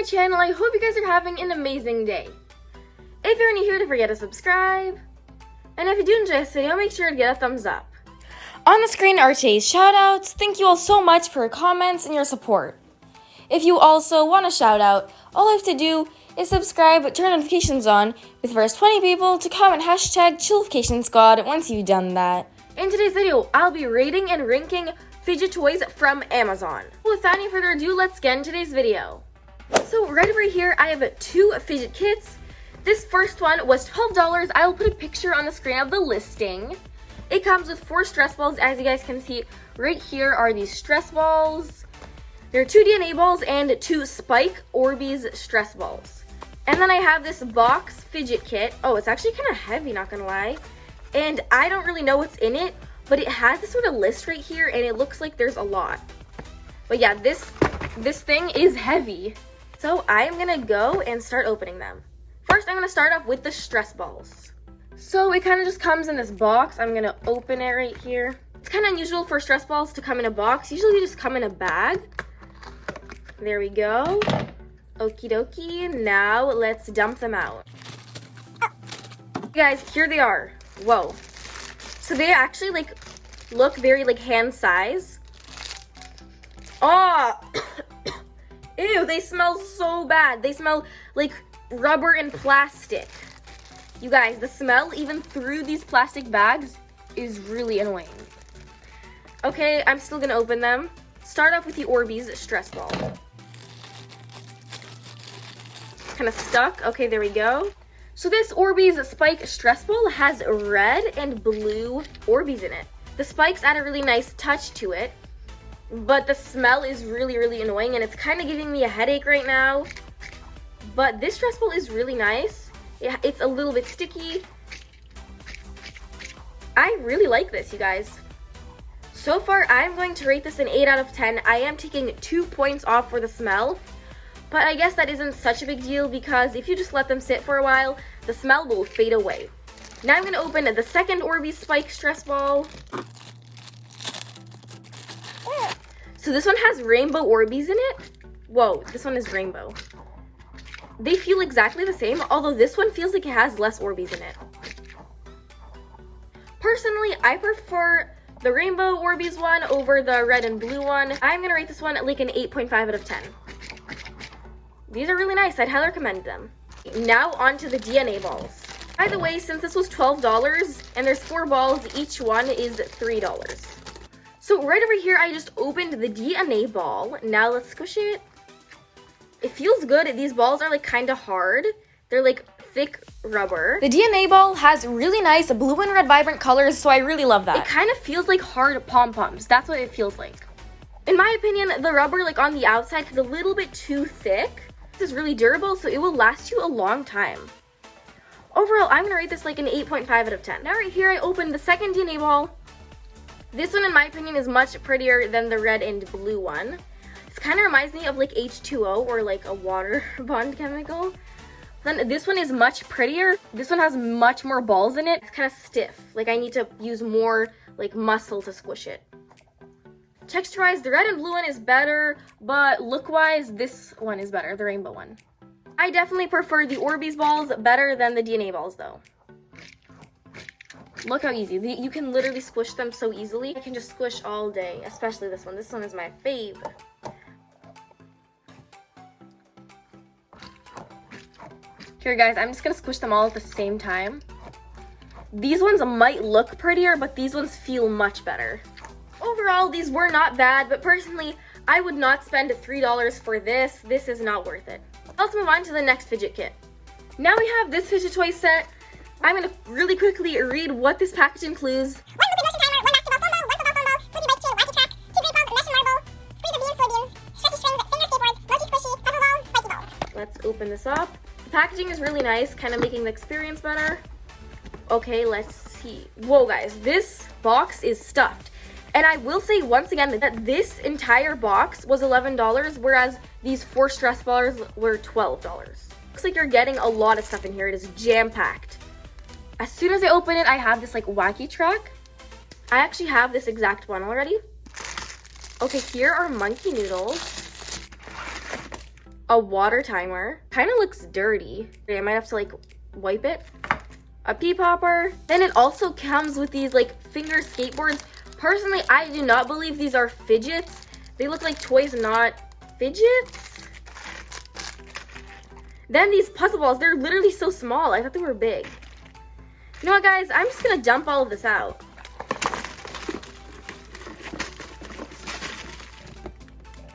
channel. I hope you guys are having an amazing day. If you're new here, don't forget to subscribe. And if you do enjoy this video, make sure to get a thumbs up. On the screen are today's shoutouts. Thank you all so much for your comments and your support. If you also want a shout out, all you have to do is subscribe, turn notifications on, with the first 20 people to comment hashtag #ChillFicationSquad once you've done that. In today's video, I'll be rating and ranking fidget toys from Amazon. Without any further ado, let's get into today's video. So right over here, I have two fidget kits. This first one was $12. I'll put a picture on the screen of the listing. It comes with 4 stress balls. As you guys can see, right here are these stress balls. There are 2 DNA balls and 2 Spike Orbeez stress balls. And then I have this box fidget kit. Oh, it's actually kind of heavy, not gonna lie. And I don't really know what's in it, but it has this sort of list right here, and it looks like there's a lot. But yeah, this thing is heavy. So I'm gonna go and start opening them. First, I'm gonna start off with the stress balls. So it kind of just comes in this box. I'm gonna open it right here. It's kind of unusual for stress balls to come in a box. Usually they just come in a bag. There we go. Okie dokie. Now let's dump them out. Guys, here they are. Whoa. So they actually look very hand size. Oh, ew, they smell so bad. They smell like rubber and plastic. You guys, the smell even through these plastic bags is really annoying. Okay, I'm still gonna open them. Start off with the Orbeez stress ball. Kind of stuck. Okay, there we go. So this Orbeez Spike stress ball has red and blue Orbeez in it. The spikes add a really nice touch to it, but the smell is really annoying, and it's kind of giving me a headache right now. But this stress ball is really nice. It's a little bit sticky. I really like this, you guys. So far, I'm going to rate this an 8 out of 10. I am taking 2 points off for the smell. But I guess that isn't such a big deal because if you just let them sit for a while, the smell will fade away. Now I'm going to open the second Orbeez Spike stress ball. So this one has rainbow Orbeez in it. Whoa, this one is rainbow. They feel exactly the same, although this one feels like it has less Orbeez in it. Personally, I prefer the rainbow Orbeez one over the red and blue one. I'm going to rate this one like an 8.5 out of 10. These are really nice. I'd highly recommend them. Now on to the DNA balls. By the way, since this was $12 and there's 4 balls, each one is $3. So right over here, I just opened the DNA ball. Now let's squish it. It feels good. These balls are kind of hard. They're thick rubber. The DNA ball has really nice blue and red vibrant colors, so I really love that. It kind of feels like hard pom-poms. That's what it feels like. In my opinion, the rubber on the outside is a little bit too thick. This is really durable, so it will last you a long time. Overall, I'm gonna rate this an 8.5 out of 10. Now right here, I opened the second DNA ball. This one, in my opinion, is much prettier than the red and blue one. This kind of reminds me of H2O or a water bond chemical. Then this one is much prettier. This one has much more balls in it. It's kind of stiff. I need to use more muscle to squish it. Texture-wise, the red and blue one is better, but look-wise, this one is better, the rainbow one. I definitely prefer the Orbeez balls better than the DNA balls, though. Look how easy. You can literally squish them so easily. I can just squish all day, especially this one. This one is my fave. Here, guys, I'm just going to squish them all at the same time. These ones might look prettier, but these ones feel much better. Overall, these were not bad, but personally, I would not spend $3 for this. This is not worth it. Let's move on to the next fidget kit. Now we have this Fidget Toy Set. I'm going to really quickly read what this package includes. 1 moving motion timer, 1 basketball foam ball, 1 football foam ball, frisbee bike chain, wacky track, 2 great balls, mesh and marble, squeeze of beans, soy beans, stretchy strings, finger skateboards, mochi squishy, puzzle balls, spiky balls. Let's open this up. The packaging is really nice, kind of making the experience better. Okay, let's see. Whoa, guys, this box is stuffed. And I will say once again that this entire box was $11, whereas these 4 stress balls were $12. Looks like you're getting a lot of stuff in here. It is jam-packed. As soon as I open it, I have this wacky track. I actually have this exact one already. Okay, here are monkey noodles. A water timer. Kind of looks dirty. I might have to like wipe it. A pea popper. Then it also comes with these like finger skateboards. Personally, I do not believe these are fidgets. They look like toys, not fidgets. Then these puzzle balls, they're literally so small. I thought they were big. You know what, guys? I'm just gonna dump all of this out.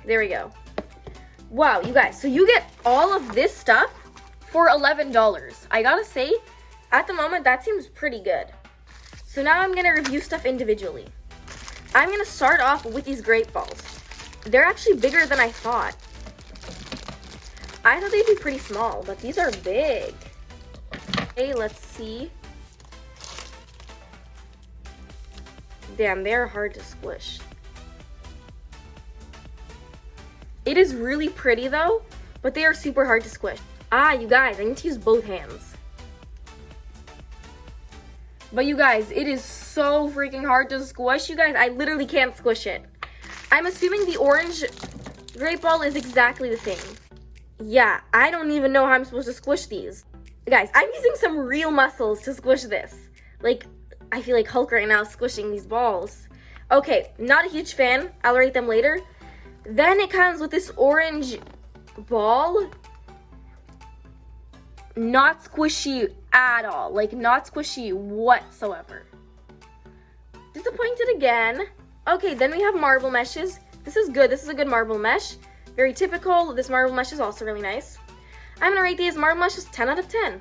There we go. Wow, you guys, so you get all of this stuff for $11. I gotta say, at the moment, that seems pretty good. So now I'm gonna review stuff individually. I'm gonna start off with these grape balls. They're actually bigger than I thought. I thought they'd be pretty small, but these are big. Okay, let's see. Damn, they're hard to squish. It is really pretty though, but they are super hard to squish. You guys, I need to use both hands. But you guys, it is so freaking hard to squish. You guys, I literally can't squish it. I'm assuming the orange grape ball is exactly the same. Yeah, I don't even know how I'm supposed to squish these. Guys, I'm using some real muscles to squish this. Like, I feel like Hulk right now squishing these balls. Okay, not a huge fan. I'll rate them later. Then it comes with this orange ball. Not squishy at all. Like, not squishy whatsoever. Disappointed again. Okay, then we have marble meshes. This is good. This is a good marble mesh. Very typical. This marble mesh is also really nice. I'm going to rate these marble meshes 10 out of 10.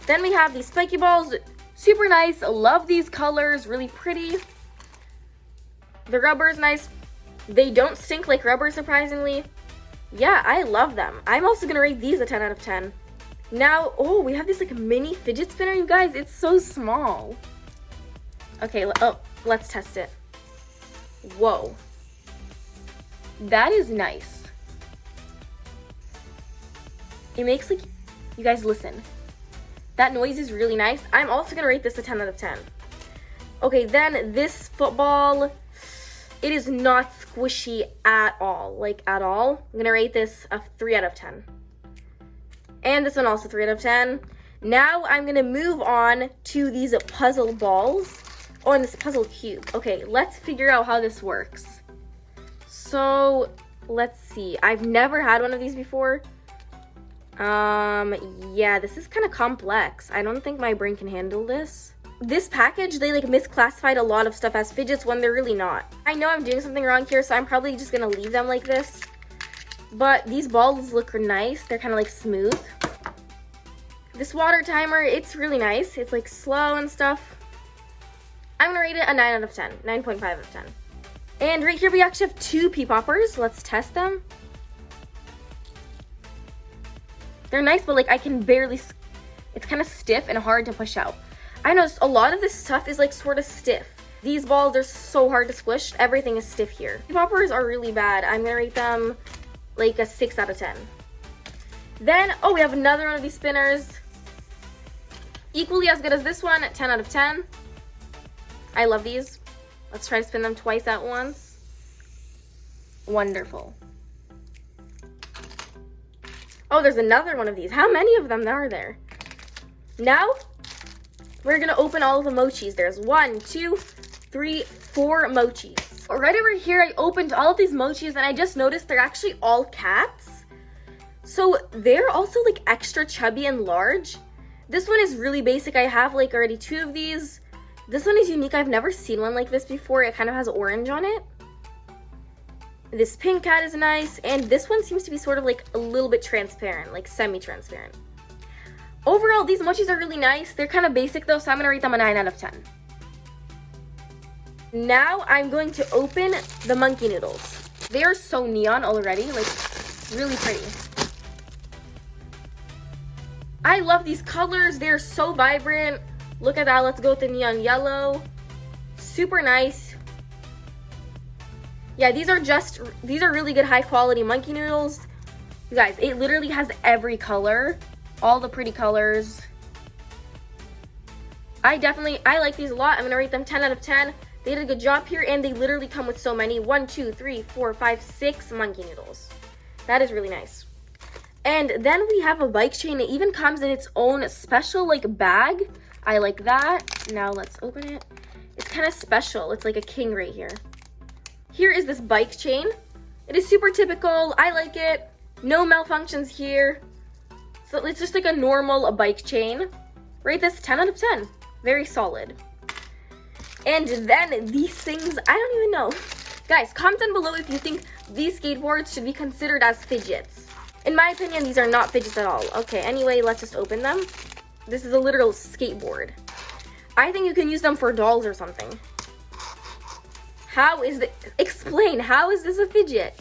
Then we have these spiky balls. Super nice. Love these colors. Really pretty. The rubber is nice. They don't stink like rubber, surprisingly. Yeah, I love them. I'm also going to rate these a 10 out of 10. Now, oh, we have this like mini fidget spinner, you guys. It's so small. Okay, let's test it. Whoa. That is nice. It makes like, you guys listen. That noise is really nice. I'm also going to rate this a 10 out of 10. Okay, then this football, it is not squishy at all. Like, at all. I'm going to rate this a 3 out of 10. And this one also 3 out of 10. Now I'm going to move on to these puzzle balls. Oh, and this puzzle cube. Okay, let's figure out how this works. So, let's see. I've never had one of these before. Yeah, this is kind of complex. I don't think my brain can handle this. This package, they like misclassified a lot of stuff as fidgets when they're really not. I know I'm doing something wrong here, so I'm probably just gonna leave them like this. But these balls look nice. They're kind of like smooth. This water timer, it's really nice. It's like slow and stuff. I'm gonna rate it a 9 out of 10. 9.5 out of 10. And right here we actually have 2 pea poppers. Let's test them. They're nice, but like I can barely, it's kind of stiff and hard to push out. I noticed a lot of this stuff is like sort of stiff. These balls are so hard to squish. Everything is stiff here. Pea poppers are really bad. I'm gonna rate them like a 6 out of 10. Then, oh, we have another one of these spinners. Equally as good as this one, 10 out of 10. I love these. Let's try to spin them twice at once. Wonderful. Oh, there's another one of these. How many of them are there? Now, we're gonna open all of the mochis. There's 1, 2, 3, 4 mochis. Right over here, I opened all of these mochis and I just noticed they're actually all cats. So they're also like extra chubby and large. This one is really basic. I have like already 2 of these. This one is unique. I've never seen one like this before. It kind of has orange on it. This pink cat is nice. And this one seems to be sort of like a little bit transparent, like semi-transparent. Overall, these mochis are really nice. They're kind of basic though, so I'm going to rate them a 9 out of 10. Now I'm going to open the monkey noodles. They are so neon already, like really pretty. I love these colors. They're so vibrant. Look at that. Let's go with the neon yellow. Super nice. Yeah, these are really good high quality monkey noodles. You guys, it literally has every color. All the pretty colors. I like these a lot. I'm going to rate them 10 out of 10. They did a good job here, and they literally come with so many. 1, 2, 3, 4, 5, 6 monkey noodles. That is really nice. And then we have a bike chain. It even comes in its own special like bag. I like that. Now let's open it. It's kind of special. It's like a king right here. Here is this bike chain. It is super typical. I like it. No malfunctions here. So it's just like a normal bike chain. Rate this 10 out of 10. Very solid. And then these things, I don't even know. Guys, comment down below if you think these skateboards should be considered as fidgets. In my opinion, these are not fidgets at all. Okay, anyway, let's just open them. This is a literal skateboard. I think you can use them for dolls or something. How is this? Explain, how is this a fidget?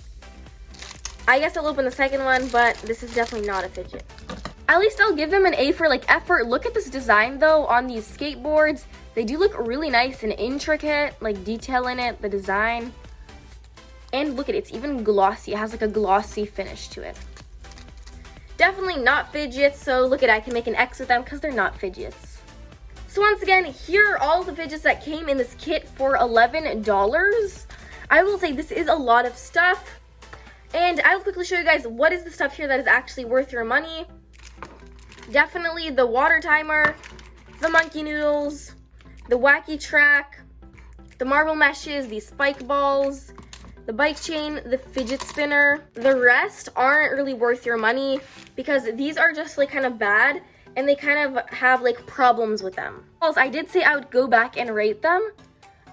I guess I'll open the second one, but this is definitely not a fidget. At least I'll give them an A for like effort. Look at this design though on these skateboards. They do look really nice and intricate, like detail in it, the design. And look at it, it's even glossy. It has like a glossy finish to it. Definitely not fidgets, so look at it, I can make an X with them because they're not fidgets. So once again, here are all the fidgets that came in this kit for $11. I will say this is a lot of stuff. And I will quickly show you guys what is the stuff here that is actually worth your money. Definitely the water timer, the monkey noodles, the wacky track, the marble meshes, the spike balls, the bike chain, the fidget spinner. The rest aren't really worth your money because these are just like kind of bad and they kind of have like problems with them. Also, I did say I would go back and rate them.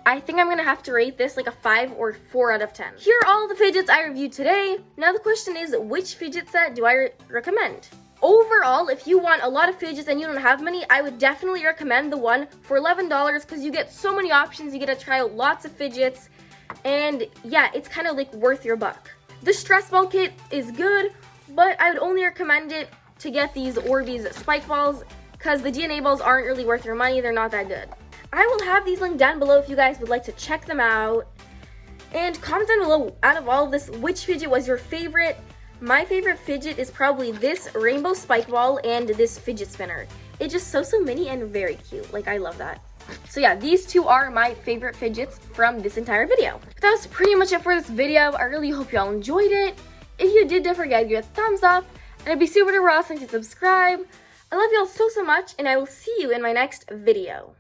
I think I'm gonna have to rate this like a 5 or 4 out of 10. Here are all the fidgets I reviewed today. Now the question is, which fidget set do I recommend? Overall, if you want a lot of fidgets and you don't have many, I would definitely recommend the one for $11 because you get so many options. You get to try out lots of fidgets. And yeah, it's kind of like worth your buck. The stress ball kit is good, but I would only recommend it to get these Orbeez spike balls because the DNA balls aren't really worth your money. They're not that good. I will have these linked down below if you guys would like to check them out. And comment down below, out of all of this, which fidget was your favorite? My favorite fidget is probably this rainbow spike ball and this fidget spinner. It's just so mini and very cute. Like, I love that. So yeah, these two are my favorite fidgets from this entire video. But that was pretty much it for this video. I really hope you all enjoyed it. If you did, don't forget to give it a thumbs up. And it'd be super duper awesome to subscribe. I love you all so much, and I will see you in my next video.